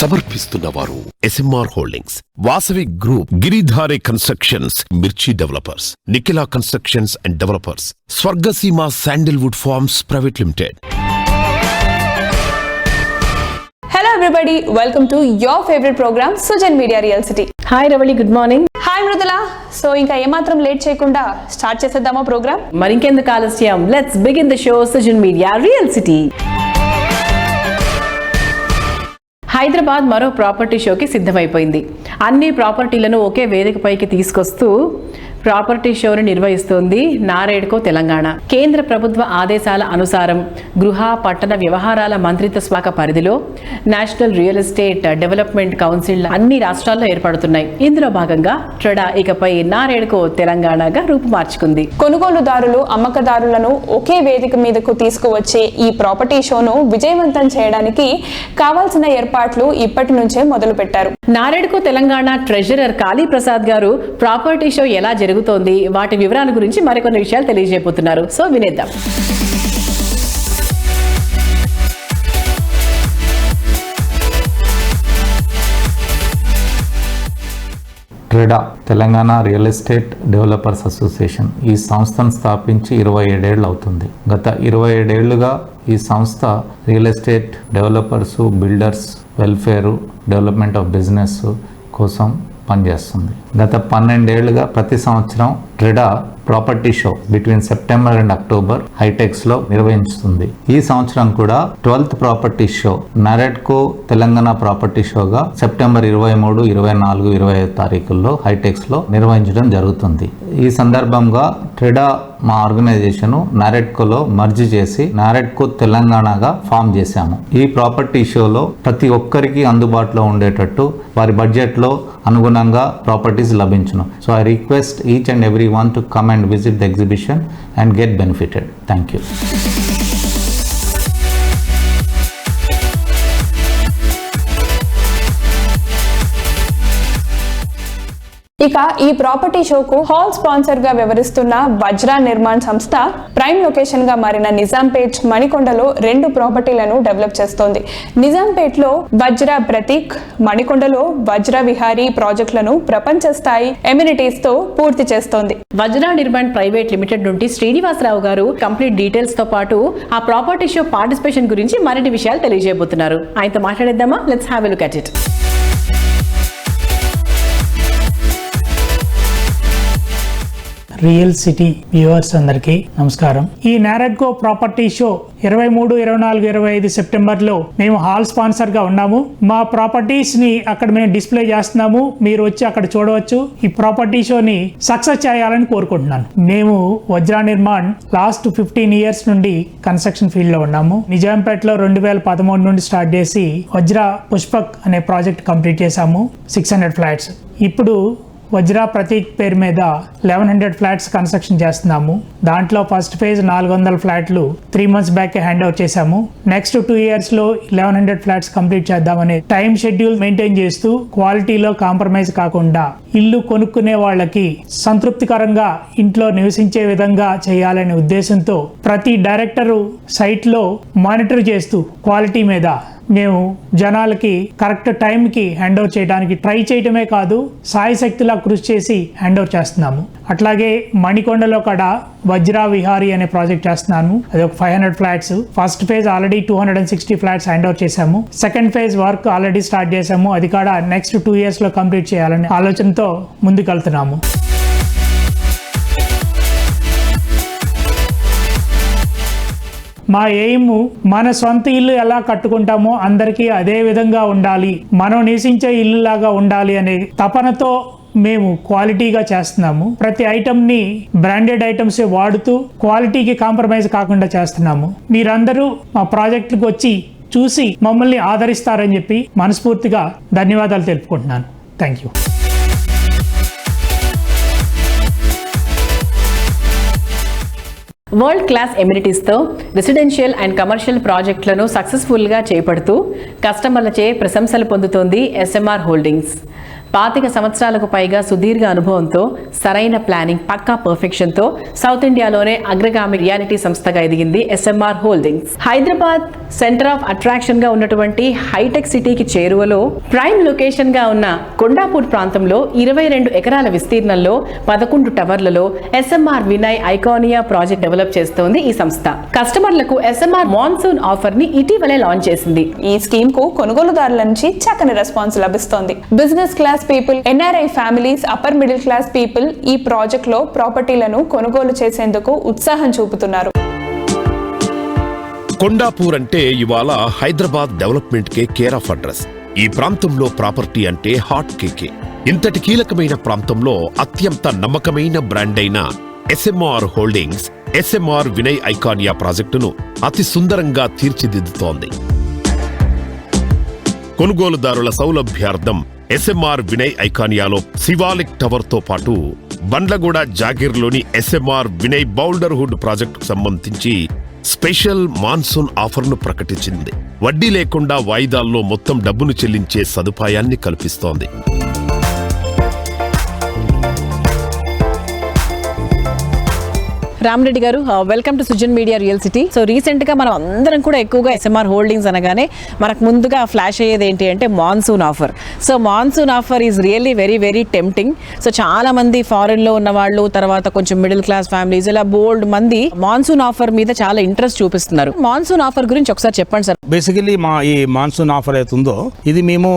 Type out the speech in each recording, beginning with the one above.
సమర్పిస్తున్నవారు SMR holdings, Vasavi group, Giridhari constructions, Mirchi developers, Nikhila constructions and developers, Swargaseema sandalwood farms private limited. Hello everybody, welcome to your favorite program Sujan Media Real City. Hi Ravali, good morning. Hi Mrudula. So ఇంకా ఏమాత్రం late చేయకుండా start చేసేద్దామా programme? మరింకెందుకు ఆలస్యం, let's begin the show Sujan Media Real City. Hyderabad మరో property షోకి సిద్ధమైపోయింది. అన్ని ప్రాపర్టీలను ఒకే వేదికపైకి తీసుకొస్తూ ప్రాపర్టీ షోను నిర్వహిస్తోంది నారేడ్కో తెలంగాణ. కేంద్ర ప్రభుత్వ ఆదేశాల అనుసారం గృహ పట్టణ వ్యవహారాల మంత్రిత్వ శాఖ పరిధిలో national real estate development council అన్ని రాష్ట్రాల్లో ఏర్పడుతున్నాయి. ఇందులో భాగంగా ట్రెడా ఇకపై నారేడ్కో తెలంగాణగా రూపుమార్చుకుంది. కొనుగోలుదారులు, అమ్మకదారులను ఒకే వేదిక మీదకు తీసుకువచ్చే ఈ ప్రాపర్టీ షోను విజయవంతం చేయడానికి కావాల్సిన ఏర్పాట్లు ఇప్పటి నుంచే మొదలు పెట్టారు. నారేడ్కో తెలంగాణ ట్రెజరర్ కాళీ ప్రసాద్ గారు ప్రాపర్టీ షో ఎలా జరుగుతోంది, వాటి వివరాల గురించి మరికొన్ని విషయాలు తెలియజేయబోతున్నారు. సో వినేద్దాం. TREDA Telangana real estate developers association ఈ సంస్థను స్థాపించి 27 ఏళ్ళు అవుతుంది. గత 27 ఏళ్లుగా ఈ సంస్థ real estate developers, builders welfare, development of business కోసం పనిచేస్తుంది. గత 12 ఏళ్లుగా ప్రతి సంవత్సరం TREDA property show between September and October హైటెక్స్లో నిర్వహిస్తుంది. ఈ సంవత్సరం కూడా 12th property show NAREDCO Telangana property షోగా సెప్టెంబర్ 23, 24, 25 తారీఖుల్లో హైటెక్స్లో నిర్వహించడం జరుగుతుంది. ఈ సందర్భంగా ట్రెడా మా ఆర్గనైజేషన్ నారేడ్కోలో మర్జ్ చేసి నారేడ్కో తెలంగాణగా ఫామ్ చేశాము. ఈ ప్రాపర్టీ షోలో ప్రతి ఒక్కరికి అందుబాటులో ఉండేటట్టు వారి బడ్జెట్లో అనుగుణంగా ప్రాపర్టీస్ లభించును. So I request each and every one to come and visit the exhibition and get benefited. Thank you. ఇక ఈ ప్రాపర్టీ షోకు హాల్ స్పాన్సర్ గా వ్యవహరిస్తున్న వజ్రా నిర్మాణ్ సంస్థ ప్రైమ్ లొకేషన్ గా మారిన నిజాంపేట్, మణికొండలో 2 ప్రాపర్టీలను డెవలప్ చేస్తోంది. నిజాంపేట్ లో వజ్రా ప్రతీక్, మణికొండలో వజ్రా విహారీ ప్రాజెక్టులను ప్రపంచ స్థాయి ఎమ్యూనిటీస్ తో పూర్తి చేస్తోంది. వజ్రా నిర్మాణ్ ప్రైవేట్ లిమిటెడ్ నుండి శ్రీనివాసరావు గారు కంప్లీట్ డీటెయిల్స్ తో పాటు ఆ ప్రాపర్టీ షో పార్టిసిపేషన్ గురించి మరిన్ని విషయాలు తెలియజేయబోతున్నారు. ఆయనతో మాట్లాడేద్దామా? Let's have a look at it. Real city viewers అందరికీ నమస్కారం. ఈ నారేడ్కో ప్రాపర్టీ షో 23, 24, 25 సెప్టెంబర్లో మేము హాల్ స్పాన్సర్ గా ఉన్నాము. మా ప్రాపర్టీస్ ని అక్కడ మేము డిస్ప్లే చేస్తున్నాము. మీరు వచ్చి అక్కడ చూడవచ్చు. ఈ ప్రాపర్టీ షోని సక్సెస్ చేయాలని కోరుకుంటున్నాను. మేము వజ్రా నిర్మాణ్ లాస్ట్ 15 ఇయర్స్ నుండి కన్స్ట్రక్షన్ ఫీల్డ్ లో ఉన్నాము. నిజాంపేటలో 2013 నుండి స్టార్ట్ చేసి వజ్రా పుష్పక్ అనే ప్రాజెక్ట్ కంప్లీట్ చేశాము. 600 ఫ్లాట్స్. ఇప్పుడు వజ్రా ప్రతీక్ పేరు మీద 1100 ఫ్లాట్స్ కన్స్ట్రక్షన్ చేస్తున్నాము. దాంట్లో ఫస్ట్ ఫేజ్ 400 ఫ్లాట్లు 3 మంత్స్ బ్యాక్ హ్యాండ్ ఓవర్ చేశాము. నెక్స్ట్ 2 ఇయర్స్ లో 1100 ఫ్లాట్స్ కంప్లీట్ చేద్దామని టైం షెడ్యూల్ మెయింటైన్ చేస్తూ క్వాలిటీలో కాంప్రమైజ్ కాకుండా ఇల్లు కొనుక్కునే వాళ్ళకి సంతృప్తికరంగా ఇంట్లో నివసించే విధంగా చేయాలనే ఉద్దేశంతో ప్రతి డైరెక్టరు సైట్ లో మానిటర్ చేస్తూ క్వాలిటీ మీద మేము జనాలకి కరెక్ట్ టైంకి హ్యాండ్ ఓవర్ చేయడానికి ట్రై చేయటమే కాదు, సాయశక్తిలా కృషి చేసి హ్యాండ్ ఓవర్ చేస్తున్నాము. అట్లాగే మణికొండలో కూడా వజ్రా విహారీ అనే ప్రాజెక్ట్ చేస్తున్నాను. అది ఒక 500 flats. First phase already 260 flats hand over చేశాము. Second phase work already start చేశాము. అది కూడా నెక్స్ట్ 2 ఇయర్స్ లో కంప్లీట్ చేయాలనే ఆలోచనతో ముందుకెళ్తున్నాము. మా ఎయిమ్ మన సొంత ఇల్లు ఎలా కట్టుకుంటామో అందరికీ అదే విధంగా ఉండాలి, మనం నివసించే ఇల్లు లాగా ఉండాలి అనే తపనతో మేము క్వాలిటీగా చేస్తున్నాము. ప్రతి ఐటమ్ ని బ్రాండెడ్ ఐటమ్స్ వాడుతూ క్వాలిటీకి కాంప్రమైజ్ కాకుండా చేస్తున్నాము. మీరందరూ మా ప్రాజెక్టులకు వచ్చి చూసి మమ్మల్ని ఆదరిస్తారని చెప్పి మనస్ఫూర్తిగా ధన్యవాదాలు తెలుపుకుంటున్నాను. Thank you. వరల్డ్ క్లాస్ ఎమ్యూనిటీస్తో రెసిడెన్షియల్ అండ్ కమర్షియల్ ప్రాజెక్టులను సక్సెస్ఫుల్గా చేపడుతూ కస్టమర్లచే ప్రశంసలు పొందుతోంది SMR హోల్డింగ్స్. 25 సంవత్సరాలకు పైగా సుదీర్ఘ అనుభవంతో, సరైన ప్లానింగ్, పక్కా పర్ఫెక్షన్ తో సౌత్ ఇండియాలోనే అగ్రగామి రియాలిటీ సంస్థగా ఎదిగింది SMR holdings. Hyderabad centre of attraction గా ఉన్నటువంటి హైటెక్ సిటీకి చేరువలో ప్రైమ్ లొకేషన్ గా ఉన్న కొండాపూర్ ప్రాంతంలో 22 ఎకరాల విస్తీర్ణంలో 11 టవర్లలో SMR Vinay Iconia project develop చేస్తోంది ఈ సంస్థ. కస్టమర్లకు SMR మాన్సూన్ ఆఫర్ ని ఇటీవలే లాంచ్ చేసింది. ఈ స్కీమ్ కు కొనుగోలుదారుల నుంచి చక్కని రెస్పాన్స్ లభిస్తోంది. Business class people, NRI families, upper middle class people ఈ ప్రాజెక్ట్ లో ప్రాపర్టీలను కొనుగోలు చేసేందుకు ఉత్సాహం చూపుతున్నారు. కొండాపూర్ అంటే ఇవాళ Hyderabad development K care of address. ఈ ప్రాంతంలో ప్రాపర్టీ అంటే హాట్ కేకే. ఇంతటి కీలకమైన ప్రాంతంలో అత్యంత నమ్మకమైన బ్రాండ్ అయిన SMR holdings SMR Vinay Iconia ప్రాజెక్టును అతి సుందరంగా తీర్చిదిద్దుతోంది. కొనుగోలుదారుల సౌలభ్యార్థం SMR వినయ్ ఐకానియాలో శివాలిక్ టవర్ తో పాటు బండ్లగూడ జాగీర్లోని SMR వినయ్ బౌల్డర్హుడ్ ప్రాజెక్టుకు సంబంధించి స్పెషల్ మాన్సూన్ ఆఫర్ను ప్రకటించింది. వడ్డీ లేకుండా వాయిదాల్లో మొత్తం డబ్బును చెల్లించే సదుపాయాన్ని కల్పిస్తోంది. రామరెడ్డి గారు, welcome to Sujan media real city. So recent గా మనం అందరం కూడా ఎక్కువగా SMR హోల్డింగ్స్ అనగానే మనకు ముందుగా ఫ్లాష్ అయ్యేది ఏంటి అంటే monsoon offer. So monsoon offer is really very very tempting. So చాలా మంది ఫారెన్ లో ఉన్న వాళ్ళు, తర్వాత కొంచెం మిడిల్ క్లాస్ ఫ్యామిలీస్, ఇలా బోల్డ్ మంది మాన్సూన్ ఆఫర్ మీద చాలా ఇంట్రెస్ట్ చూపిస్తున్నారు. మాన్సూన్ ఆఫర్ గురించి ఒకసారి చెప్పండి సార్. బేసికలీ మా ఈ మాన్సూన్ ఆఫర్ అవుతుందో ఇది మేము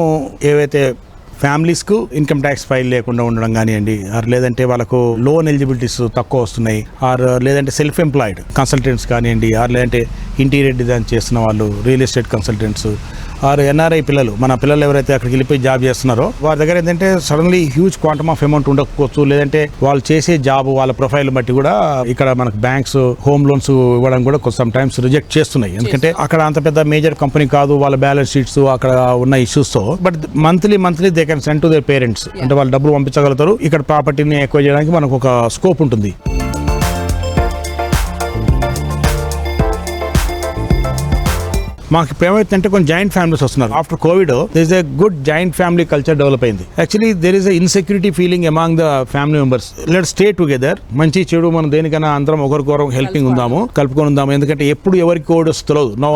ఏవైతే ఫ్యామిలీస్కు ఇన్కమ్ ట్యాక్స్ ఫైల్ లేకుండా ఉండడం కానివ్వండి, ఆర్ లేదంటే వాళ్ళకు లోన్ ఎలిజిబిలిటీస్ తక్కువ వస్తున్నాయి, ఆర్ లేదంటే సెల్ఫ్ ఎంప్లాయిడ్ కన్సల్టెంట్స్ కానివ్వండి, ఆర్ లేదంటే ఇంటీరియర్ డిజైన్ చేస్తున్న వాళ్ళు, real estate consultants, or NRI పిల్లలు, మన పిల్లలు ఎవరైతే అక్కడికి వెళ్ళిపోయి జాబ్ చేస్తున్నారో వారి దగ్గర ఏంటంటే suddenly huge quantum of amount ఉండకపోవచ్చు, లేదంటే వాళ్ళు చేసే జాబ్ వాళ్ళ ప్రొఫైల్ బట్టి కూడా ఇక్కడ మనకు బ్యాంక్స్ హోమ్ లోన్స్ ఇవ్వడం కూడా సమ్ టైమ్స్ రిజెక్ట్ చేస్తున్నాయి. ఎందుకంటే అక్కడ అంత పెద్ద మేజర్ కంపెనీ కాదు, వాళ్ళ బ్యాలెన్స్ షీట్స్ అక్కడ ఉన్న ఇష్యూస్ తో. But monthly they can send to their parents, అంటే వాళ్ళు డబ్బులు పంపించగలుగుతారు. ఇక్కడ ప్రాపర్టీని ఎక్కువ చేయడానికి మనకు ఒక స్కోప్ ఉంటుంది. మాకు ఇప్పుడు ఏమైతుందంటే కొన్ని జాయింట్ ఫ్యామిలీస్ వస్తున్నారు. After COVID there is a good joint family culture develop అయింది. Actually there is a insecurity feeling among the family members. Let stay together, మంచి చెడు మనం దేనికైనా అందరం ఒకరికొకరు హెల్పింగ్ ఉందాము, కలుపుకొని ఉందాము. ఎందుకంటే ఎప్పుడు ఎవరికి కోవిడ్ వస్తుందో తెలియదు. నో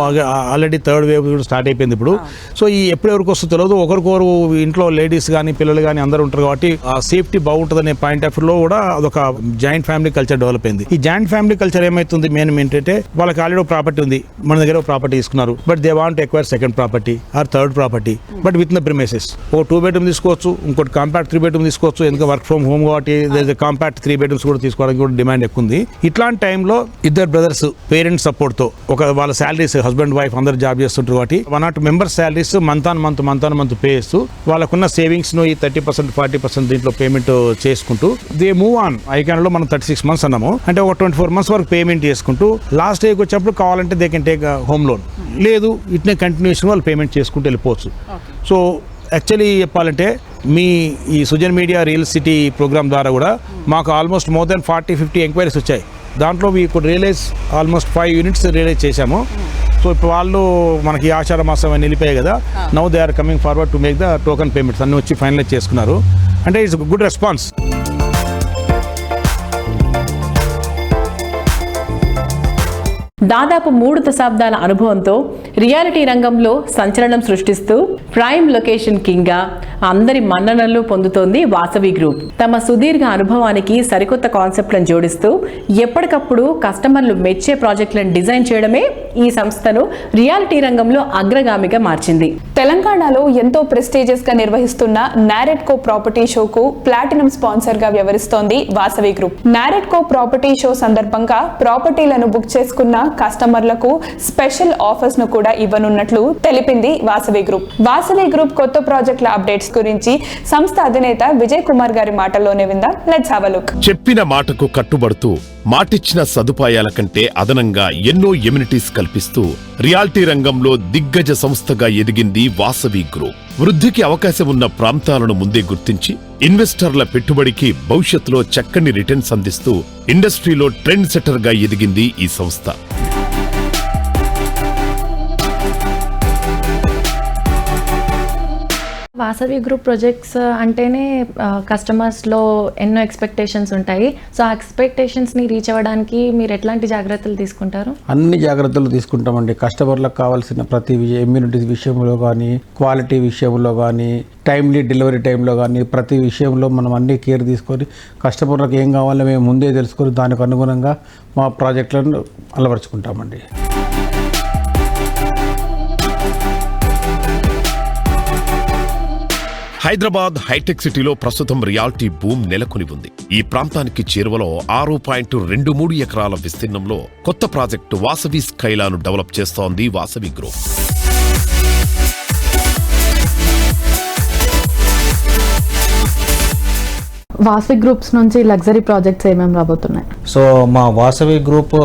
ఆల్రెడీ థర్డ్ వేవ్ కూడా స్టార్ట్ అయిపోయింది ఇప్పుడు. సో ఈ ఎప్పుడు ఎవరికి వస్తుందో తెలియదు. ఒకరికొకరు ఇంట్లో లేడీస్ కానీ పిల్లలు కానీ అందరూ ఉంటారు కాబట్టి ఆ సేఫ్టీ బాగుంటుంది అనే పాయింట్ ఆఫ్ లో కూడా అదొక జాయింట్ ఫ్యామిలీ కల్చర్ డెవలప్ అయింది. ఈ జాయింట్ ఫ్యామిలీ కల్చర్ ఏమైతుంది, మెయిన్ ఏంటంటే వాళ్ళకి ఆల్రెడీ ప్రాపర్టీ ఉంది, మన దగ్గర ప్రాపర్టీ తీసుకున్నారు, but they want acquire second property or third property, but with the premises. ఓ 2 bedroom తీసుకోవచ్చు, ఇంకోటి కాంపాక్ట్ 3 bedroom తీసుకోవచ్చు. ఎందుకంటే వర్క్ ఫ్రమ్ హోమ్ కాబట్టి కాంపాక్ట్ 3 bedrooms కూడా తీసుకోవడానికి కూడా డిమాండ్ ఎక్కువ ఉంది. ఇట్లాంటి టైంలో ఇద్దరు బ్రదర్స్ పేరెంట్స్ సపోర్ట్ తో వాళ్ళ శాలరీస్, హస్బెండ్ వైఫ్ అందరు జాబ్ చేస్తుంటారు కాబట్టి 1 member salaries month on month pay చేస్తూ వాళ్ళకున్న సేవింగ్స్ ను ఈ 30% 40% దీంట్లో పేమెంట్ చేసుకుంటూ దే మూవ్ ఆన్. ఐకాన్లో మనం 36 months అన్నాము, అంటే ఒక 24 months వరకు పేమెంట్ చేసుకుంటూ లాస్ట్ డేకి వచ్చినప్పుడు కావాలంటే they can take home loan, లేదు ఇట్నే కంటిన్యూషన్ వాళ్ళు పేమెంట్ చేసుకుంటూ వెళ్ళిపోవచ్చు. సో యాక్చువల్లీ చెప్పాలంటే మీ ఈ Sujan media real city program ద్వారా కూడా మాకు ఆల్మోస్ట్ మోర్ దెన్ 40-50 ఎంక్వైరీస్ వచ్చాయి. దాంట్లో we could realise almost 5 units realise చేశాము. సో ఇప్పుడు వాళ్ళు మనకి ఆషాఢ మాసం అని వెళ్ళిపోయాయి కదా, now they are coming forward to make the token payments అన్ని వచ్చి ఫైనలైజ్ చేసుకున్నారు. అంటే ఇట్స్ గుడ్ రెస్పాన్స్. దాదాపు 3 దశాబ్దాల అనుభవంతో రియాలిటీ రంగంలో సంచలనం సృష్టిస్తూ ప్రైమ్ లొకేషన్ కింగ్ గా అందరి మన్ననలు పొందుతోంది వాసవి గ్రూప్. తమ సుదీర్ఘ అనుభవానికి సరికొత్త కాన్సెప్ట్లను జోడిస్తూ ఎప్పటికప్పుడు కస్టమర్లు మెచ్చే ప్రాజెక్టులను డిజైన్ చేయడమే ఈ సంస్థను రియాలిటీ రంగంలో అగ్రగామిగా మార్చింది. తెలంగాణలో ఎంతో ప్రెస్టీజియస్ గా నిర్వహిస్తున్న నారెడ్కో ప్రాపర్టీ షోకు ప్లాటినం స్పాన్సర్ గా వ్యవహరిస్తోంది Vasavi group. NAREDCO property show సందర్భంగా ప్రాపర్టీలను బుక్ చేసుకున్న కస్టమర్లకు స్పెషల్ ఆఫర్స్ ను కూడా ఇవ్వనున్నట్లు తెలిపింది వాసవి గ్రూప్. వాసవి గ్రూప్ కొత్త ప్రాజెక్టుల అప్డేట్స్ గురించి సంస్థ అధినేత విజయ్ కుమార్ గారి మాటల్లోనే విందాం. Let's have a look. చెప్పిన మాటకు కట్టుబడుతూ మాటిచ్చిన సదుపాయాల కంటే అదనంగా ఎన్నో ఎమ్యూనిటీస్ కల్పిస్తూ రియాలిటీ రంగంలో దిగ్గజ సంస్థగా ఎదిగింది వాసవి గ్రూప్. వృద్ధికి అవకాశం ఉన్న ప్రాంతాలను ముందే గుర్తించి ఇన్వెస్టర్ల పెట్టుబడికి భవిష్యత్తులో చక్కని రిటర్న్స్ అందిస్తూ ఇండస్ట్రీలో ట్రెండ్ సెటర్ గా ఎదిగింది ఈ సంస్థ. వాసవి గ్రూప్ ప్రాజెక్ట్స్ అంటేనే కస్టమర్స్లో ఎన్నో ఎక్స్పెక్టేషన్స్ ఉంటాయి. సో ఆ ఎక్స్పెక్టేషన్స్ని రీచ్ అవ్వడానికి మీరు ఎట్లాంటి జాగ్రత్తలు తీసుకుంటారు? అన్ని జాగ్రత్తలు తీసుకుంటామండి. కస్టమర్లకు కావాల్సిన ప్రతి ఇమ్యూనిటీ విషయంలో కానీ, క్వాలిటీ విషయంలో కానీ, టైమ్లీ డెలివరీ టైంలో కానీ, ప్రతి విషయంలో మనం అన్ని కేర్ తీసుకొని కస్టమర్లకు ఏం కావాలో మేము ముందే తెలుసుకొని దానికి అనుగుణంగా మా ప్రాజెక్టులను అలవరుచుకుంటామండి. హైదరాబాద్ హైటెక్ సిటీలో ప్రస్తుతం రియాలిటీ బూమ్ నెలకొని ఉంది. ఈ ప్రాంతానికి చేరువలో 6.23 ఎకరాల విస్తీర్ణంలో కొత్త ప్రాజెక్టు వాసవి స్కైలాను డెవలప్ చేస్తోంది వాసవి గ్రూప్. వాసవి గ్రూప్స్ నుంచి లగ్జరీ ప్రాజెక్ట్స్ ఏమేమి రాబోతున్నాయి? సో మా వాసవి గ్రూప్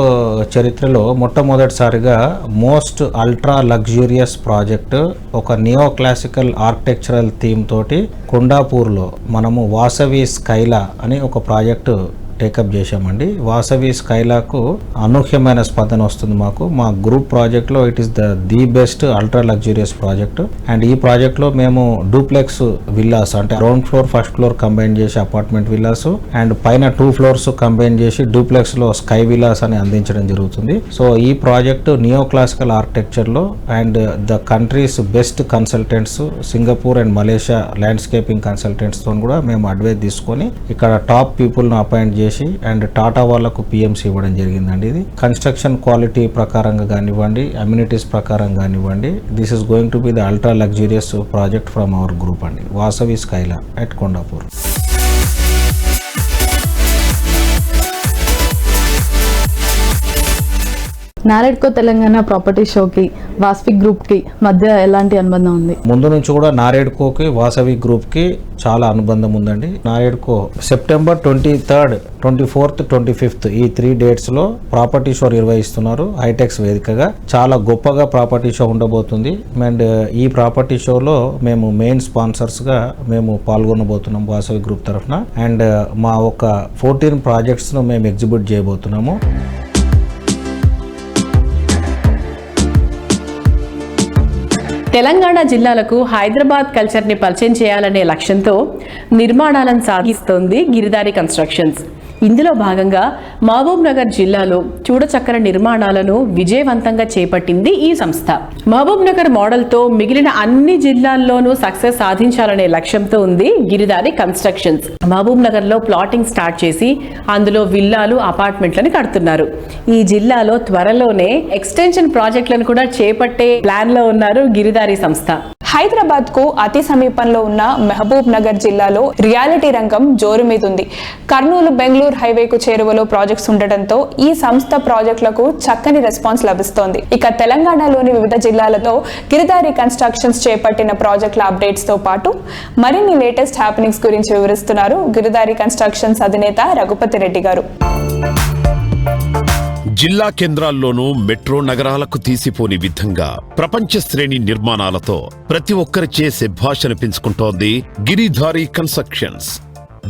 చరిత్రలో మొట్టమొదటిసారిగా మోస్ట్ అల్ట్రా లగ్జూరియస్ ప్రాజెక్ట్ ఒక నియో క్లాసికల్ ఆర్కిటెక్చరల్ థీమ్ తోటి కొండాపూర్లో మనము వాసవి స్కైలా అని ఒక ప్రాజెక్టు టేకప్ చేశామండి. వాసవి స్కైలాకు అనూహ్యమైన స్పందన వస్తుంది మాకు. మా గ్రూప్ ప్రాజెక్ట్లో it is the best ultra luxurious project. And ఈ ప్రాజెక్ట్లో మేము డూప్లెక్స్ విల్లాస్ అంటే ground floor first floor combine చేసి అపార్ట్మెంట్ విల్లాస్ అండ్ పైన 2 ఫ్లోర్స్ కంబైన్ చేసి డూప్లెక్స్లో స్కై విల్లాస్ అని అందించడం జరుగుతుంది. సో ఈ ప్రాజెక్ట్ నియో క్లాసికల్ ఆర్కిటెక్చర్లో and the countries best consultants Singapore and Malaysia landscaping కన్సల్టెంట్స్తో కూడా మేము అడ్వైస్ తీసుకొని ఇక్కడ టాప్ పీపుల్ను అపాయింట్ చేసి అండ్ టాటా వాళ్ళకు పిఎంసి ఇవ్వడం జరిగిందండి. ఇది కన్స్ట్రక్షన్ క్వాలిటీ ప్రకారంగా కానివ్వండి, అమ్యూనిటీస్ ప్రకారం కానివ్వండి, this is going to be the ultra luxurious project from our group అండి, వాసవి స్కైలా అట్ కొండాపూర్. నారెడ్కో తెలంగాణ ప్రాపర్టీ షోకి వాసవి గ్రూప్కి మధ్య ఎలాంటి అనుబంధం ఉంది? ముందు నుంచి కూడా నారెడ్కోకి వాసవి గ్రూప్కి చాలా అనుబంధం ఉందండి. NAREDCO September 23rd, 24th, 25th ఈ 3 డేట్స్లో ప్రాపర్టీ షో నిర్వహిస్తున్నారు హైటెక్స్ వేదికగా. చాలా గొప్పగా ప్రాపర్టీ షో ఉండబోతుంది. అండ్ ఈ ప్రాపర్టీ షోలో మేము మెయిన్ స్పాన్సర్స్గా మేము పాల్గొనబోతున్నాం వాసవి గ్రూప్ తరఫున. అండ్ మా ఒక 14 ప్రాజెక్ట్స్ను మేము ఎగ్జిబిట్ చేయబోతున్నాము. తెలంగాణ జిల్లాలకు హైదరాబాద్ కల్చర్ని పరిచయం చేయాలనే లక్ష్యంతో నిర్మాణాలను సాగిస్తోంది గిరిదారి కన్స్ట్రక్షన్స్. ఇందులో భాగంగా మహబూబ్ నగర్ జిల్లాలో చూడచక్కర నిర్మాణాలను విజయవంతంగా చేపట్టింది ఈ సంస్థ. మహబూబ్ నగర్ మోడల్తో మిగిలిన అన్ని జిల్లాల్లోనూ సక్సెస్ సాధించాలనే లక్ష్యంతో ఉంది గిరిదారి కన్స్ట్రక్షన్స్. మహబూబ్ నగర్లో ప్లాటింగ్ స్టార్ట్ చేసి అందులో విల్లాలు, అపార్ట్మెంట్లను కడుతున్నారు. ఈ జిల్లాలో త్వరలోనే ఎక్స్టెన్షన్ ప్రాజెక్టులను కూడా చేపట్టే ప్లాన్ లో ఉన్నారు గిరిదారి సంస్థ. హైదరాబాద్ కు అతి సమీపంలో ఉన్న మహబూబ్ నగర్ జిల్లాలో రియాలిటీ రంగం జోరు మీదుంది. కర్నూలు బెంగళూరు హైవేకు చేరువలో ప్రాజెక్ట్స్ ఉండటంతో ఈ సంస్థ ప్రాజెక్టులకు చక్కని రెస్పాన్స్ లభిస్తోంది. ఇక తెలంగాణలోని వివిధ జిల్లాలలో గిరిదారి కన్స్ట్రక్షన్స్ చేపట్టిన ప్రాజెక్టుల అప్డేట్స్ తో పాటు మరిన్ని లేటెస్ట్ హ్యాపెనింగ్స్ గురించి వివరిస్తున్నారు గిరిదారి కన్స్ట్రక్షన్స్ అధినేత రఘుపతి రెడ్డి గారు. జిల్లా కేంద్రాల్లోనూ మెట్రో నగరాలకు తీసిపోని విధంగా ప్రపంచ శ్రేణి నిర్మాణాలతో ప్రతి ఒక్కరిచే శభాషనిపించుకుంటోంది గిరిధారి కన్స్ట్రక్షన్స్.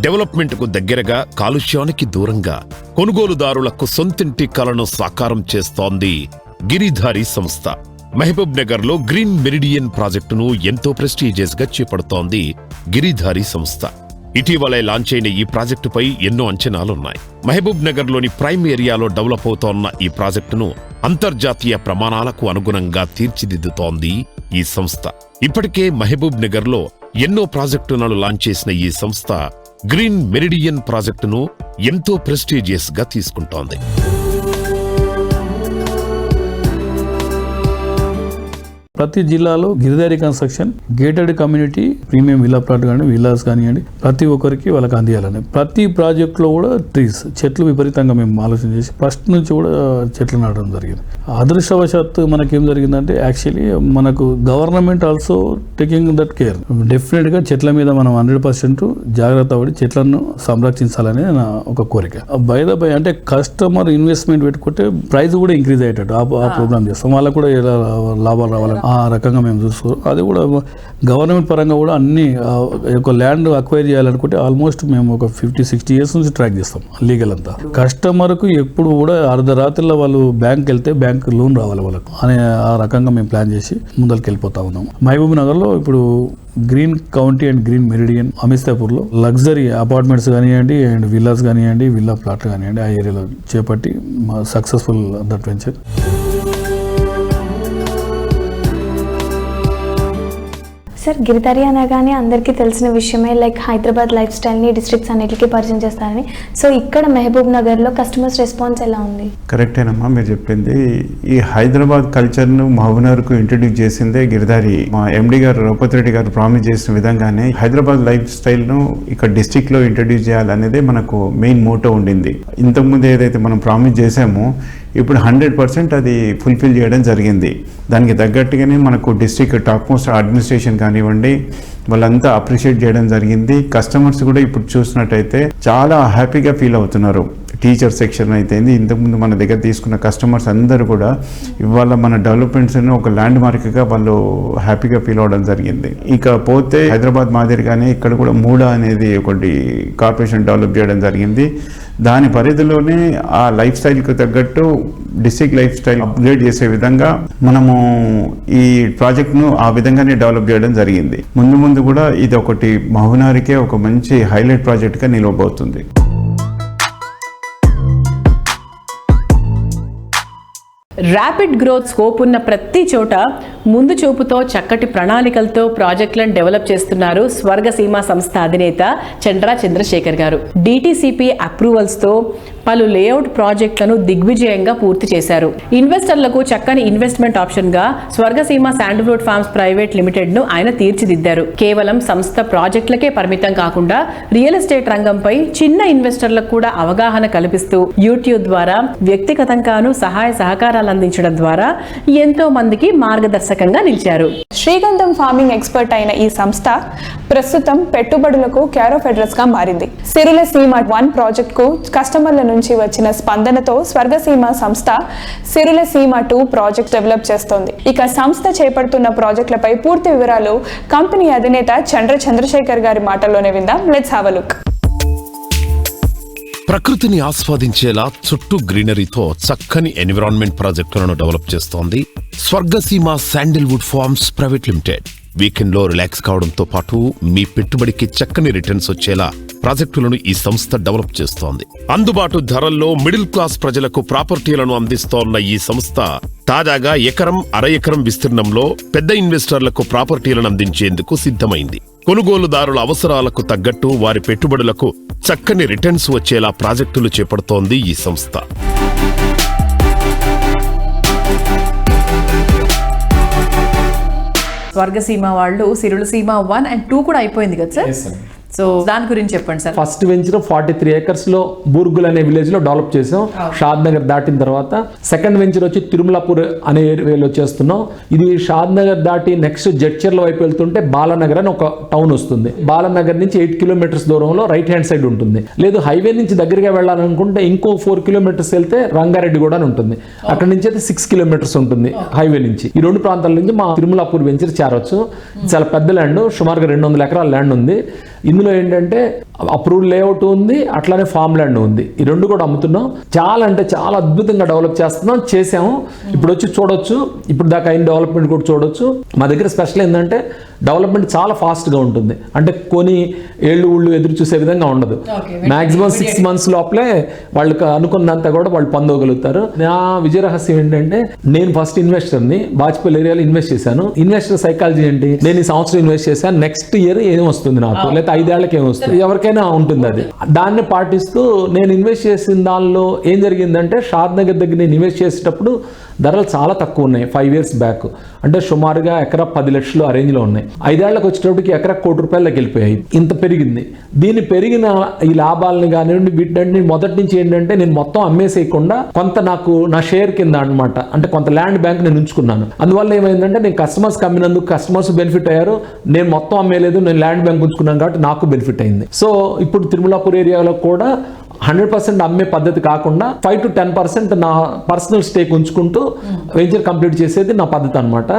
డెవలప్మెంట్ కు దగ్గరగా, కాలుష్యానికి దూరంగా కొనుగోలుదారులకు సొంతింటి కలను సాకారం చేస్తోంది గిరిధారి సంస్థ. మహబూబ్ నగర్ లో గ్రీన్ మెరిడియన్ ప్రాజెక్టును ఎంతో ప్రెస్టీజియస్ గా చేపడుతోంది గిరిధారి సంస్థ. ఇటీవలే లాంచ్ అయిన ఈ ప్రాజెక్టుపై ఎన్నో అంచనాలున్నాయి. మహబూబ్ నగర్ లోని ప్రైమ్ ఏరియాలో డెవలప్ అవుతోన్న ఈ ప్రాజెక్టును అంతర్జాతీయ ప్రమాణాలకు అనుగుణంగా తీర్చిదిద్దుతోంది ఈ సంస్థ. ఇప్పటికే మహబూబ్ నగర్ లో ఎన్నో ప్రాజెక్టులను లాంచ్ చేసిన ఈ సంస్థ గ్రీన్ మెరిడియన్ ప్రాజెక్టును ఎంతో ప్రెస్టీజియస్ గా తీసుకుంటోంది. ప్రతి జిల్లాలో Giridhari construction gated community premium villa plot కానీ విల్లాస్ కానివ్వండి ప్రతి ఒక్కరికి వాళ్ళకి అందియాలని ప్రతి ప్రాజెక్ట్లో కూడా ట్రీస్ చెట్లు విపరీతంగా మేము ఆలోచన చేసి ఫస్ట్ నుంచి కూడా చెట్లు నాటడం జరిగింది. అదృష్టవశాత్తు మనకేం జరిగిందంటే యాక్చువల్లీ మనకు government also taking that care. డెఫినెట్గా చెట్ల మీద మనం 100% జాగ్రత్త పడి చెట్లను సంరక్షించాలనే నా ఒక కోరిక. బై అంటే కస్టమర్ ఇన్వెస్ట్మెంట్ పెట్టుకుంటే ప్రైస్ కూడా ఇంక్రీజ్ అయ్యేటట్టు ఆ ప్రోగ్రామ్ చేస్తాం. వాళ్ళకు కూడా ఎలా లాభాలు రావాలని ఆ రకంగా మేము చూసుకోరు. అది కూడా గవర్నమెంట్ పరంగా కూడా అన్ని ఒక ల్యాండ్ అక్వైర్ చేయాలనుకుంటే ఆల్మోస్ట్ మేము ఒక 50-60 ఇయర్స్ నుంచి ట్రాక్ చేస్తాం లీగల్ అంతా. కస్టమర్కు ఎప్పుడు కూడా అర్ధరాత్రిలో వాళ్ళు బ్యాంక్ వెళ్తే బ్యాంక్ లోన్ రావాలి వాళ్ళకు అనే ఆ రకంగా మేము ప్లాన్ చేసి ముందరికి వెళ్ళిపోతా ఉన్నాము. మహబూబ్ నగర్లో ఇప్పుడు green county and green meridian అమిస్తాపూర్లో లగ్జరీ అపార్ట్మెంట్స్ కానివ్వండి అండ్ విల్లాస్ కానివ్వండి, విల్లా ప్లాట్లు కానివ్వండి, ఆ ఏరియాలో చేపట్టి successful that venture. Sir, Giridhari అనగానే అందరికీ తెలిసిన విషయమే, లైక్ హైదరాబాద్ లైఫ్ స్టైల్ని డిస్ట్రిక్ట్స్ అన్నిటికీ పరిచయం చేస్తారని. సో ఇక్కడ మహబూబ్ నగర్లో కస్టమర్స్ రెస్పాన్స్ ఎలా ఉంది? కరెక్టేనమ్మా మీరు చెప్పింది. ఈ హైదరాబాద్ కల్చర్ను మహబూబ్ నగర్కు ఇంట్రడ్యూస్ చేసిందే గిరిధారి. మా ఎండి గారు రఘుపతి రెడ్డి గారు ప్రామిస్ చేసిన విధంగానే హైదరాబాద్ లైఫ్ స్టైల్ను ఇక్కడ డిస్ట్రిక్ట్లో ఇంట్రడ్యూస్ చేయాలనేదే మనకు మెయిన్ మోటో ఉండింది. ఇంతకుముందు ఏదైతే మనం ప్రామిస్ చేసామో ఇప్పుడు 100% అది ఫుల్ఫిల్ చేయడం జరిగింది. దానికి తగ్గట్టుగానే మనకు డిస్ట్రిక్ట్ టాప్ మోస్ట్ అడ్మినిస్ట్రేషన్ కానివ్వండి వాళ్ళంతా అప్రిషియేట్ చేయడం జరిగింది. కస్టమర్స్ కూడా ఇప్పుడు చూసినట్టయితే చాలా హ్యాపీగా ఫీల్ అవుతున్నారు. టీచర్ సెక్షన్ అయితే ఇంతకుముందు మన దగ్గర తీసుకున్న కస్టమర్స్ అందరూ కూడా ఇవాళ మన డెవలప్మెంట్స్ను ఒక ల్యాండ్ మార్క్గా వాళ్ళు హ్యాపీగా ఫీల్ అవ్వడం జరిగింది. ఇక పోతే హైదరాబాద్ మాదిరిగానే ఇక్కడ కూడా మూడా అనేది ఒకటి కార్పొరేషన్ డెవలప్ చేయడం జరిగింది. దాని పరిధిలోనే ఆ లైఫ్ స్టైల్కి తగ్గట్టు డిస్ట్రిక్ట్ లైఫ్ స్టైల్ అప్గ్రేడ్ చేసే విధంగా మనము ఈ ప్రాజెక్ట్ను ఆ విధంగానే డెవలప్ చేయడం జరిగింది. ముందు ముందు కూడా ఇది ఒకటి మహబూబ్నగర్కే ఒక మంచి హైలైట్ ప్రాజెక్ట్గా నిలవబోతుంది. ర్యాపిడ్ గ్రోత్ స్కోప్ ఉన్న ప్రతి చోట ముందు చూపుతో చక్కటి ప్రణాళికలతో ప్రాజెక్టులను డెవలప్ చేస్తున్నారు స్వర్గసీమ సంస్థ అధినేత చంద్రా చంద్రశేఖర్ గారు. డిటిసిపి అప్రూవల్స్తో పలు లేఅవుట్ ప్రాజెక్టులను దిగ్విజయంగా పూర్తి చేశారు. ఇన్వెస్టర్లకు చక్కని investment ఆప్షన్గా Swargaseema sandalwood forms private లిమిటెడ్ను ఆయన తీర్చిదిద్దారు. కేవలం సంస్థ ప్రాజెక్టులకే పరిమితం కాకుండా రియల్ ఎస్టేట్ రంగంపై చిన్న ఇన్వెస్టర్లకు కూడా అవగాహన కల్పిస్తూ యూట్యూబ్ ద్వారా వ్యక్తిగతంగాను సహాయ సహకారాలు అందించడం ద్వారా ఎంతో మందికి మార్గదర్శకంగా నిలిచారు. శ్రీగంధం ఫార్మింగ్ ఎక్స్పర్ట్ అయిన ఈ సంస్థ ప్రస్తుతం పెట్టుబడులకు కేర్ ఆఫ్ అడ్రస్ గా మారింది. సిరుల సీమ 1 ప్రాజెక్ట్ కు కస్టమర్ల నుంచి వచ్చిన స్పందనతో స్వర్గసీమ సంస్థ సిరుల సీమ 2 ప్రాజెక్ట్ డెవలప్ చేస్తోంది. ఇక సంస్థ చేపడుతున్న ప్రాజెక్టులపై పూర్తి వివరాలు కంపెనీ అధినేత చంద్రశేఖర్ గారి మాటల్లోనే విందాం. Let's have a look. ప్రకృతిని ఆస్వాదించేలా చుట్టూ గ్రీనరీతో చక్కని ఎన్విరాన్మెంట్ ప్రాజెక్టులను డెవలప్ చేస్తోంది Swargaseema sandalwood farms private limited. Weekend లో రిలాక్స్ కావడంతో పాటు మీ పెట్టుబడికి చక్కని రిటర్న్స్ వచ్చేలా ప్రాజెక్టులను ఈ సంస్థ డెవలప్ చేస్తోంది. అందుబాటు ధరల్లో మిడిల్ క్లాస్ ప్రజలకు ప్రాపర్టీలను అందిస్తోన్న ఈ సంస్థ తాజాగా ఎకరం, అర ఎకరం విస్తీర్ణంలో పెద్ద ఇన్వెస్టర్లకు ప్రాపర్టీలను అందించేందుకు సిద్ధమైంది. కొనుగోలుదారుల అవసరాలకు తగ్గట్టు వారి పెట్టుబడులకు చక్కని రిటర్న్స్ వచ్చేలా ప్రాజెక్టులు చేపడుతోంది ఈ సంస్థ. స్వర్గసీమ వాళ్ళు సిరుల సీమ 1 and 2 కూడా అయిపోయింది కదా సార్? సో దాని గురించి చెప్పండి సార్. ఫస్ట్ వెంచర్ 43 acres లో బూర్గుల్ అనే విలేజ్ లో డెవలప్ చేసాం. షాద్ నగర్ దాటిన తర్వాత సెకండ్ వెంచర్ వచ్చి తిరుమలాపూర్ అనే ఏరియాలో చేస్తున్నాం. ఇది షాద్ నగర్ దాటి నెక్స్ట్ జడ్చర్ల వైపు వెళ్తుంటే బాలానగర్ అని ఒక టౌన్ వస్తుంది. బాలానగర్ నుంచి 8 kilometers దూరంలో రైట్ హ్యాండ్ సైడ్ ఉంటుంది. లేదు హైవే నుంచి దగ్గరగా వెళ్ళాలనుకుంటే ఇంకో 4 kilometers వెళ్తే రంగారెడ్డి కూడా ఉంటుంది. అక్కడ నుంచి అయితే 6 kilometers ఉంటుంది హైవే నుంచి. ఈ 2 ప్రాంతాల నుంచి మా తిరుమలాపూర్ వెంచర్ చేరవచ్చు. చాలా పెద్ద ల్యాండ్, సుమారుగా 200 ఎకరాల ల్యాండ్ ఉంది. ఇందులో ఏంటంటే అప్రూవ్డ్ లేఅవుట్ ఉంది, అట్లానే ఫామ్ ల్యాండ్ ఉంది. ఈ 2 కూడా అమ్ముతున్నాం. చాలా అంటే చాలా అద్భుతంగా డెవలప్ చేసాము. ఇప్పుడు వచ్చి చూడొచ్చు, ఇప్పుడు దాకా అయిన డెవలప్మెంట్ కూడా చూడొచ్చు. మా దగ్గర స్పెషల్ ఏంటంటే డెవలప్మెంట్ చాలా ఫాస్ట్గా ఉంటుంది. అంటే కొన్ని ఊళ్ళు ఎదురు చూసే విధంగా ఉండదు. మాక్సిమం 6 months లోపలే వాళ్ళకి అనుకున్నంత కూడా వాళ్ళు పొందగలుగుతారు. నా విజయ రహస్యం ఏంటంటే నేను ఫస్ట్ ఇన్వెస్టర్ని బాజ్పేయి ఏరియాలో ఇన్వెస్ట్ చేశాను. ఇన్వెస్టర్ సైకాలజీ ఏంటి, నేను ఈ సంవత్సరం ఇన్వెస్ట్ చేశాను, నెక్స్ట్ ఇయర్ ఏం వస్తుంది నాకు, లేకపోతే 5 ఏళ్ళకి ఏం వస్తుంది, ఎవరికైనా ఉంటుంది. అది దాన్ని పాటిస్తూ నేను ఇన్వెస్ట్ చేసిన దానిలో ఏం జరిగిందంటే షాద్ నగర్ దగ్గర నేను ఇన్వెస్ట్ చేసేటప్పుడు ధరలు చాలా తక్కువ ఉన్నాయి. 5 years బ్యాక్ అంటే సుమారుగా ఎకరా 10 లక్షలు ఆ రేంజ్లో ఉన్నాయి. 5 ఏళ్లకు వచ్చేటప్పటికి ఎకరా ₹1 కోటి వెళ్ళిపోయాయి. ఇంత పెరిగింది. దీన్ని పెరిగిన ఈ లాభాలను కానివ్వండి వీటిని మొదటి నుంచి ఏంటంటే నేను మొత్తం అమ్మేసేయకుండా కొంత నాకు నా షేర్ కింద అనమాట, అంటే కొంత ల్యాండ్ బ్యాంక్ నేను ఉంచుకున్నాను. అందువల్ల ఏమైందంటే నేను కస్టమర్స్ అమ్మినందుకు కస్టమర్స్ బెనిఫిట్ అయ్యారు. నేను మొత్తం అమ్మేలేదు, నేను ల్యాండ్ బ్యాంక్ ఉంచుకున్నాను కాబట్టి నాకు బెనిఫిట్ అయింది. సో ఇప్పుడు తిరుమలాపూర్ ఏరియాలో కూడా 100% అమ్మే పద్ధతి కాకుండా 5 to 10% నా పర్సనల్ స్టేక్ ఉంచుకుంటూ వెంచర్ కంప్లీట్ చేసేది నా పద్ధతి అనమాట.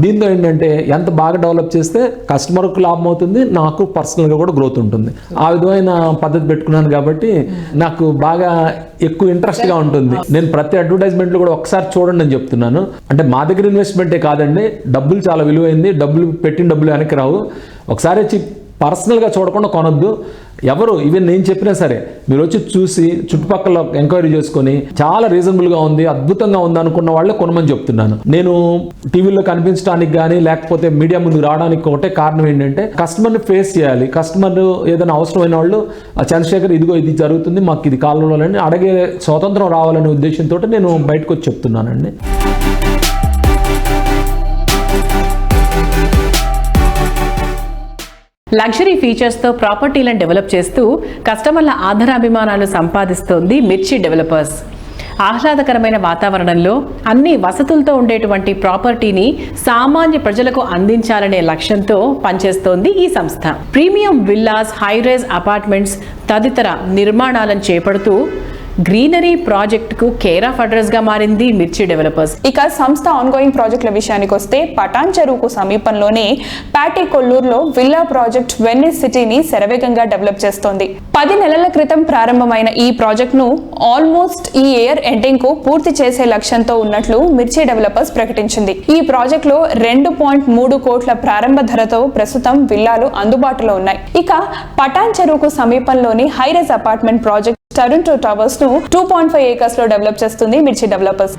దీంతో ఏంటంటే ఎంత బాగా డెవలప్ చేస్తే కస్టమర్కు లాభం అవుతుంది, నాకు పర్సనల్గా కూడా గ్రోత్ ఉంటుంది. ఆ విధమైన పద్ధతి పెట్టుకున్నాను కాబట్టి నాకు బాగా ఎక్కువ ఇంట్రెస్ట్గా ఉంటుంది. నేను ప్రతి అడ్వర్టైజ్మెంట్లో కూడా ఒకసారి చూడండి అని చెప్తున్నాను. అంటే మా దగ్గర ఇన్వెస్ట్మెంటే కాదండి, డబ్బులు చాలా విలువైంది, పెట్టిన డబ్బులు వెనక్కి రావు. ఒకసారి వచ్చి పర్సనల్గా చూడకుండా కొనొద్దు. ఎవరు ఈవెన్ నేను చెప్పినా సరే మీరు వచ్చి చూసి చుట్టుపక్కల ఎంక్వైరీ చేసుకొని చాలా రీజనబుల్గా ఉంది, అద్భుతంగా ఉంది అనుకున్న వాళ్ళే కొనమని చెప్తున్నాను. నేను టీవీలో కనిపించడానికి కానీ లేకపోతే మీడియా ముందుకు రావడానికి ఒకటే కారణం ఏంటంటే కస్టమర్ని ఫేస్ చేయాలి. కస్టమర్ ఏదైనా అవసరమైన వాళ్ళు చంద్రశేఖర్ ఇదిగో ఇది జరుగుతుంది, మాకు ఇది కావాలని అడిగే స్వాతంత్రం రావాలనే ఉద్దేశంతో నేను బయటకు వచ్చి చెప్తున్నానండి. లగ్జరీ ఫీచర్స్తో ప్రాపర్టీలను డెవలప్ చేస్తూ కస్టమర్ల ఆదరాభిమానాలు సంపాదిస్తోంది మిర్చి డెవలపర్స్. ఆహ్లాదకరమైన వాతావరణంలో అన్ని వసతులతో ఉండేటువంటి ప్రాపర్టీని సామాన్య ప్రజలకు అందించాలనే లక్ష్యంతో పనిచేస్తోంది ఈ సంస్థ. ప్రీమియం విల్లాస్, హైరైజ్ అపార్ట్మెంట్స్ తదితర నిర్మాణాలను చేపడుతూ గ్రీనరీ ప్రాజెక్టుకు కేర్ ఆఫ్ అడ్రస్ గా మారింది మిర్చి డెవలపర్స్. ఇక సంస్థ ఆన్గోయింగ్ ప్రాజెక్టుల విషయానికి వస్తే పటాన్ చెరువుకు సమీపంలోనే పాటి కొల్లూరులో విల్లా ప్రాజెక్ట్ వెనిస్ సిటీని శరవేగంగా డెవలప్ చేస్తోంది. 10 నెలల క్రితం ప్రారంభమైన ఈ ప్రాజెక్టును ఆల్మోస్ట్ ఈ ఇయర్ ఎండింగ్ కు పూర్తి చేసే లక్ష్యంతో ఉన్నట్లు మిర్చి డెవలపర్స్ ప్రకటించింది. ఈ ప్రాజెక్టులో 2.3 కోట్ల ప్రారంభ ధరతో ప్రస్తుతం విల్లాలు అందుబాటులో ఉన్నాయి. ఇక పటాన్ చెరువుకు సమీపంలోని high-rise apartment project Toronto towers ను 2.5 ఏకర్స్ లో డెవలప్ చేస్తుంది మిర్చి డెవలపర్స్.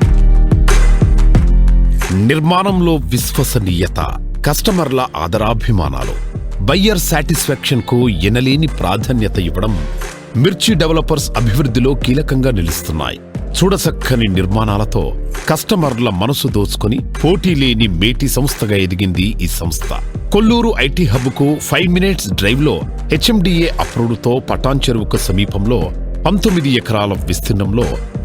నిర్మాణంలో విశ్వసనీయత, కస్టమర్ల ఆదరాభిమానాలు, బయ్యర్ సాటిస్ఫాక్షన్ కు ఎనలేని ప్రాధాన్యత ఇవ్వడం మిర్చి డెవలపర్స్ అభివృద్ధిలో కీలకంగా నిలుస్తున్నాయి. చూడసక్కని నిర్మాణాలతో కస్టమర్ల మనసు దోచుకుని పోటీ లేని మేటి సంస్థగా ఎదిగింది ఈ సంస్థ. కొల్లూరు ఐటీ హబ్ కు 5 minutes డ్రైవ్ లో HMDA అప్రూవ్డ్తో పటాన్ చెరువుకు సమీపంలో 19 ఎకరాల విస్తీర్ణంలో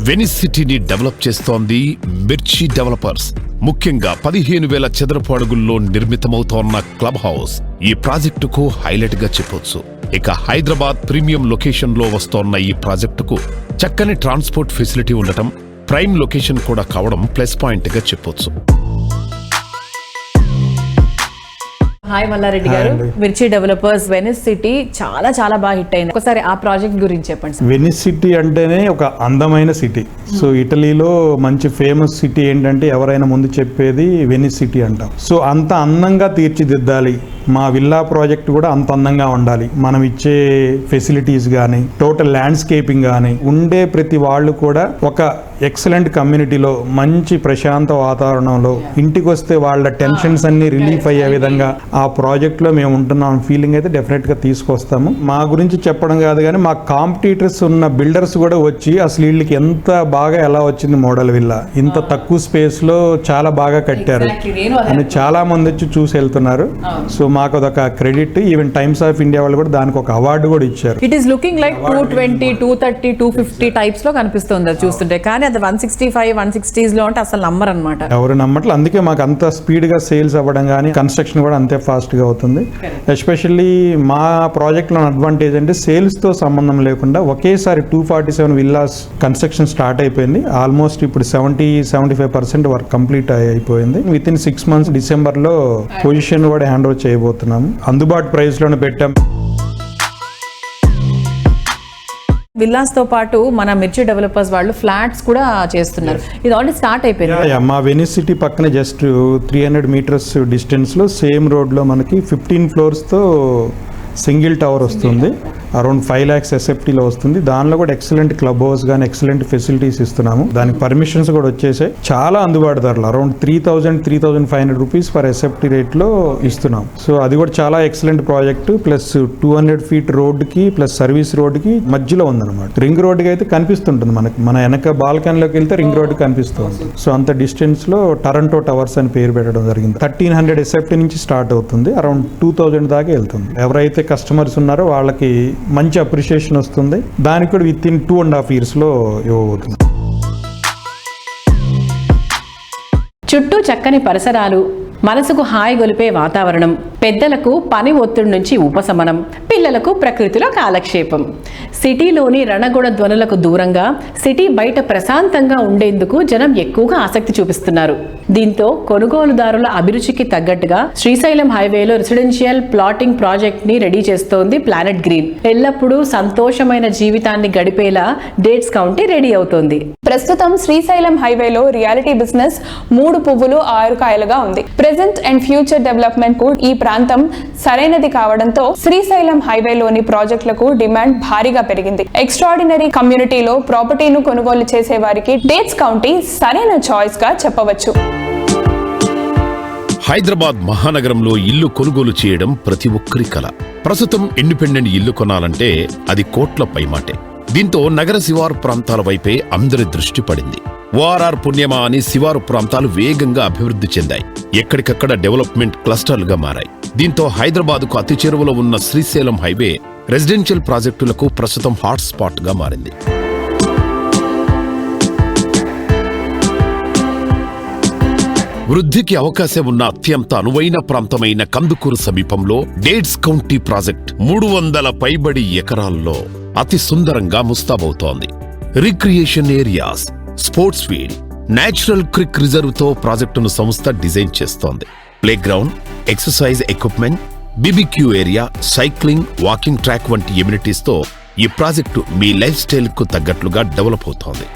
వెనిస్ సిటీని డెవలప్ చేస్తోంది మిర్చి డెవలపర్స్. ముఖ్యంగా 15,000 చదరపు అడుగుల్లో నిర్మితమవుతోన్న క్లబ్ హౌస్ ఈ ప్రాజెక్టుకు హైలైట్ గా చెప్పొచ్చు. ఇక హైదరాబాద్ ప్రీమియం లొకేషన్ లో వస్తోన్న ఈ ప్రాజెక్టుకు చక్కని ట్రాన్స్పోర్ట్ ఫెసిలిటీ ఉండటం, ప్రైమ్ లొకేషన్ కూడా కావడం ప్లస్ పాయింట్ గా చెప్పొచ్చు. హాయ్ మల్లారెడ్డి గారు, మిర్చి డెవలపర్స్ వెనిస్ సిటీ చాలా బాగా హిట్ అయింది. ఒకసారి ఆ ప్రాజెక్ట్ గురించి చెప్పండి. వెనిస్ సిటీ అంటేనే ఒక అందమైన సిటీ. సో ఇటలీలో మంచి ఫేమస్ సిటీ ఏంటంటే ఎవరైనా ముందు చెప్పేది వెనిస్ సిటీ అంటాం. సో అంత అందంగా తీర్చిదిద్దాలి, మా విల్లా ప్రాజెక్ట్ కూడా అంత అందంగా ఉండాలి. మనం ఇచ్చే ఫెసిలిటీస్ కానీ, టోటల్ ల్యాండ్స్కేపింగ్ కానీ, ఉండే ప్రతి వాళ్ళు కూడా ఒక ఎక్సలెంట్ కమ్యూనిటీలో మంచి ప్రశాంత వాతావరణంలో ఇంటికి వస్తే వాళ్ళ టెన్షన్స్ అన్ని రిలీఫ్ అయ్యే విధంగా ఆ ప్రాజెక్ట్ లో మేము ఉంటున్నాం ఫీలింగ్ అయితే డెఫినెట్ గా తీసుకొస్తాము. మా గురించి చెప్పడం కాదు కానీ మా కాంపిటీటర్స్ ఉన్న బిల్డర్స్ కూడా వచ్చి అసలు వీళ్ళకి ఎంత బాగా ఎలా వచ్చింది మోడల్ విల్లా, ఇంత తక్కువ స్పేస్ లో చాలా బాగా కట్టారు అని చాలా మంది వచ్చి చూసి వెళ్తున్నారు. సో మాకు అదొక credit. Even times of India వాళ్ళు కూడా దానికి ఒక అవార్డు కూడా ఇచ్చారు. It is looking like 220, 230, 250 types లో కనిపిస్తుంది చూస్తుంటే, కానీ అది 165, 160s లో అంటే అసలు నమ్మరు అనమాట. ఎవరు నమ్మట్లేదు. అందుకే మాకు అంత స్పీడ్ గా సేల్స్ అవ్వడం కానీ కన్స్ట్రక్షన్ కూడా అంతే ఫాస్ట్ గా అవుతుంది. ఎస్పెషల్లీ మా ప్రాజెక్ట్ లో అడ్వాంటేజ్ అంటే సేల్స్ తో సంబంధం లేకుండా ఒకేసారి 247 విల్లాస్ కన్స్ట్రక్షన్ స్టార్ట్ అయిపోయింది. ఆల్మోస్ట్ ఇప్పుడు 70-75% వర్క్ కంప్లీట్ అయిపోయింది. విత్ ఇన్ 6 months డిసెంబర్ లో పొజిషన్ కూడా హ్యాండ్ ఓవర్ చేయబోతున్నాము. అందుబాటు ప్రైస్ లోనే పెట్టాం. విల్లాస్ తో పాటు మన మిర్చి డెవలపర్స్ వాళ్ళు ఫ్లాట్స్ కూడా చేస్తున్నారు. ఇది ఆల్రెడీ స్టార్ట్ అయిపోయింది. మా వెనిస్ సిటీ పక్కన జస్ట్ 300 meters డిస్టెన్స్ లో సేమ్ రోడ్ లో మనకి 15 floors తో సింగిల్ టవర్ వస్తుంది. అరౌండ్ 5 lakhs ఎస్ఎఫ్టీలో వస్తుంది. దానిలో కూడా ఎక్సలెంట్ క్లబ్ హౌస్ కానీ ఎక్సలెంట్ ఫెసిలిటీస్ ఇస్తున్నాము. దానికి పర్మిషన్స్ కూడా వచ్చేసాయి. చాలా అందుబాటు ధరలు అరౌండ్ 3,000-3,500 రూపీస్ పర్ ఎస్ఎఫ్టీ రేట్లో ఇస్తున్నాం. సో అది కూడా చాలా ఎక్సలెంట్ ప్రాజెక్ట్. ప్లస్ 200 feet రోడ్డుకి ప్లస్ సర్వీస్ రోడ్డుకి మధ్యలో ఉందన్నమాట. రింగ్ రోడ్డుకి అయితే కనిపిస్తుంటుంది మనకి. మన వెనక బాల్కనీలోకి వెళ్తే రింగ్ రోడ్డు కనిపిస్తుంది. సో అంత డిస్టెన్స్ లో టొరంటో టవర్స్ అని పేరు పెట్టడం జరిగింది. 1,300 ఎస్ఎఫ్టీ నుంచి స్టార్ట్ అవుతుంది. అరౌండ్ 2,000 దాకా వెళ్తుంది. ఎవరైతే కస్టమర్స్ ఉన్నారో వాళ్ళకి మంచి అప్రిషియేషన్ వస్తుంది. దానికి కూడా విత్ ఇన్ 2.5 years లో ఇవ్వబోతుంది. చుట్టూ చక్కని పరిసరాలు, మనసుకు హాయి గొలిపే వాతావరణం, పెద్దలకు పని ఒత్తిడి నుంచి ఉపశమనం, పిల్లలకు ప్రకృతిలో కాలక్షేపం. సిటీలోని రణగొడ ధ్వనులకు దూరంగా సిటీ బయట ప్రశాంతంగా ఉండేందుకు జనం ఎక్కువగా ఆసక్తి చూపిస్తున్నారు. దీంతో కొనుగోలుదారుల అభిరుచికి తగ్గట్టుగా శ్రీశైలం హైవేలో రెసిడెన్షియల్ ప్లాటింగ్ ప్రాజెక్ట్ ని రెడీ చేస్తోంది ప్లానెట్ గ్రీన్. ఎల్లప్పుడూ సంతోషమైన జీవితాన్ని గడిపేలా డేట్స్ కౌంటీ రెడీ అవుతోంది. ప్రస్తుతం శ్రీశైలం హైవేలో రియాలిటీ బిజినెస్ 3 పువ్వులు 6 కాయలుగా ఉంది. ప్రెజెంట్ అండ్ ఫ్యూచర్ డెవలప్మెంట్ కు ఈ ప్రాంతం సరైనది కావడంతో శ్రీశైలం హైవేలోని ప్రాజెక్టులకు డిమాండ్ భారీగా పెరిగింది. ఎక్స్ట్రాడినరీ కమ్యూనిటీలో ప్రాపర్టీను కొనుగోలు చేసే వారికి డేట్స్ కౌంటీ సరైన చాయిస్ గా చెప్పవచ్చు. హైదరాబాద్ మహానగరంలో ఇల్లు కొనుగోలు చేయడం ప్రతి ఒక్కరి కల. ప్రస్తుతం ఇండిపెండెంట్ ఇల్లు కొనాలంటే అది కోట్ల పైమాటే. దీంతో నగర శివారు ప్రాంతాల వైపే అందరి దృష్టి పడింది. ఓఆర్ఆర్ పుణ్యమా అని శివారు ప్రాంతాలు వేగంగా అభివృద్ధి చెందాయి. ఎక్కడికక్కడ డెవలప్మెంట్ క్లస్టర్లుగా మారాయి. దీంతో హైదరాబాద్కు అతి చేరువలో ఉన్న శ్రీశైలం హైవే రెసిడెన్షియల్ ప్రాజెక్టులకు ప్రస్తుతం హాట్ స్పాట్ గా మారింది. వృద్ధికి అవకాశం ఉన్న అత్యంత అనువైన ప్రాంతమైన కందుకూరు సమీపంలో డేట్స్ కౌంటీ ప్రాజెక్ట్ 300 పైబడి ఎకరాల్లో అతి సుందరంగా ముస్తాబవుతోంది. Recreation areas, sports field, natural creek reserve తో ప్రాజెక్టును సంస్థ డిజైన్ చేస్తోంది. Play ground, exercise equipment, BBQ area, cycling, walking track వంటి ఎమ్యూనిటీస్ తో ఈ ప్రాజెక్టు మీ లైఫ్ స్టైల్ కు తగ్గట్లుగా డెవలప్ అవుతోంది.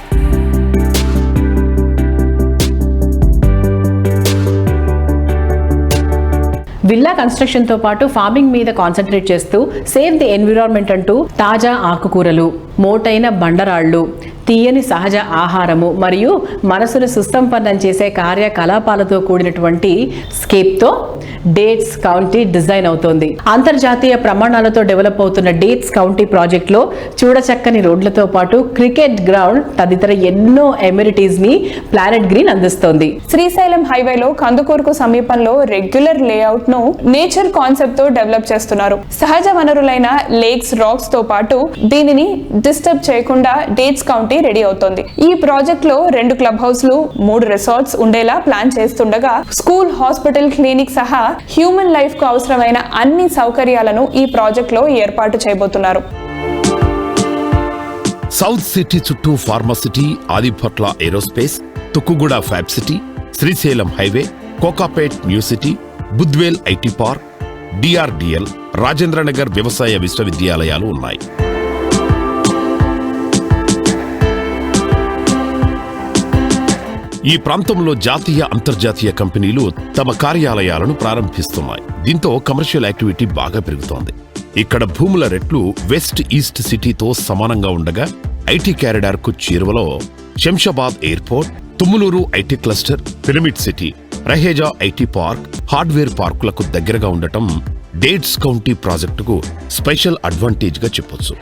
విల్లా కన్స్ట్రక్షన్ తో పాటు ఫార్మింగ్ మీద కాన్సన్ట్రేట్ చేస్తూ సేవ్ ది ఎన్విరాన్మెంట్ అంటూ తాజా ఆకుకూరలు, మోటైన బండరాళ్లు, తీయని సహజ ఆహారము మరియు మనసును సుసంపన్నం చేసే కార్యకలాపాలతో కూడినటువంటి స్కేప్తో డేట్స్ కౌంటీ డిజైన్ అవుతోంది. అంతర్జాతీయ ప్రమాణాలతో డెవలప్ అవుతున్న డేట్స్ కౌంటీ ప్రాజెక్టులో చూడచక్కని రోడ్లతో పాటు క్రికెట్ గ్రౌండ్ తదితర ఎన్నో ఎమ్యూనిటీస్ ని ప్లానెట్ గ్రీన్ అందిస్తోంది. శ్రీశైలం హైవేలో కందుకూరుకు సమీపంలో రెగ్యులర్ లేఅవుట్ ను నేచర్ కాన్సెప్ట్ తో డెవలప్ చేస్తున్నారు. సహజ వనరులైన లేక్స్, రాక్స్ తో పాటు దీనిని డిస్టర్బ్ చేయకుండా డేట్స్ కౌంటీ రెడీ అవుతోంది. ఈ ప్రాజెక్ట్ లో 2 క్లబ్ హౌస్లు, 3 రిసార్ట్స్ ఉండేలా ప్లాన్ చేస్తుండగా స్కూల్, హాస్పిటల్, క్లినిక్ సహా హ్యూమన్ లైఫ్ కు అవసరమైన అన్ని సౌకర్యాలను ఈ ప్రాజెక్ట్ లో ఏర్పాటు చేయబోతున్నారు. సౌత్ సిటీ చుట్టూ ఫార్మసిటీ, Adibatla aerospace, Tukkuguda fab city, Srisailam highway, Kokapet new city, Budvel IT park, DRDL, Rajendranagar వ్యవసాయ విశ్వవిద్యాలయాలు ఉన్నాయి. ఈ ప్రాంతంలో జాతీయ, అంతర్జాతీయ కంపెనీలు తమ కార్యాలయాలను ప్రారంభిస్తున్నాయి. దీంతో కమర్షియల్ యాక్టివిటీ బాగా పెరుగుతోంది. ఇక్కడ భూముల రెట్లు వెస్ట్ ఈస్ట్ సిటీతో సమానంగా ఉండగా ఐటీ క్యారిడార్ కు చేరువలో Shamshabad airport, Tummaluru IT cluster, pyramid city, Raheja IT park, hardware పార్కులకు దగ్గరగా ఉండటం డేట్స్ కౌంటీ ప్రాజెక్టుకు స్పెషల్ అడ్వాంటేజ్ గా చెప్పొచ్చు.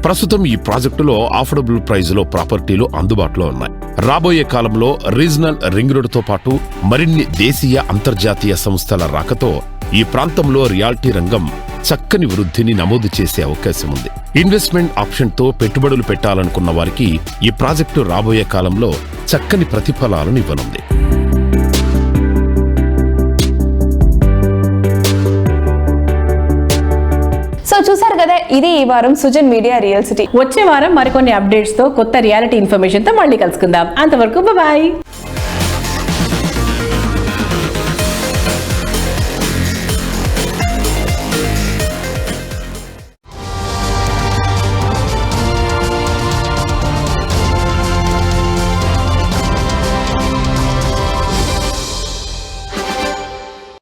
ప్రస్తుతం ఈ ప్రాజెక్టులో అఫోర్డబుల్ ప్రైజ్ లో ప్రాపర్టీలు అందుబాటులో ఉన్నాయి. రాబోయే కాలంలో రీజనల్ రింగ్ రోడ్ తో పాటు మరిన్ని దేశీయ, అంతర్జాతీయ సంస్థల రాకతో ఈ ప్రాంతంలో రియాలిటీ రంగం చక్కని వృద్ధిని నమోదు చేసే అవకాశం ఉంది. ఇన్వెస్ట్మెంట్ ఆప్షన్ తో పెట్టుబడులు పెట్టాలనుకున్న వారికి ఈ ప్రాజెక్టు రాబోయే కాలంలో చక్కని ప్రతిఫలాలను ఇవ్వనుంది. సో చూసారు కదా, ఇది ఈ వారం సుజన్ మీడియా రియల్ సిటీ. వచ్చే వారం మరికొన్ని అప్డేట్స్ తో, కొత్త రియాలిటీ ఇన్ఫర్మేషన్ తో మళ్ళీ కలుసుకుందాం. అంతవరకు బాయ్.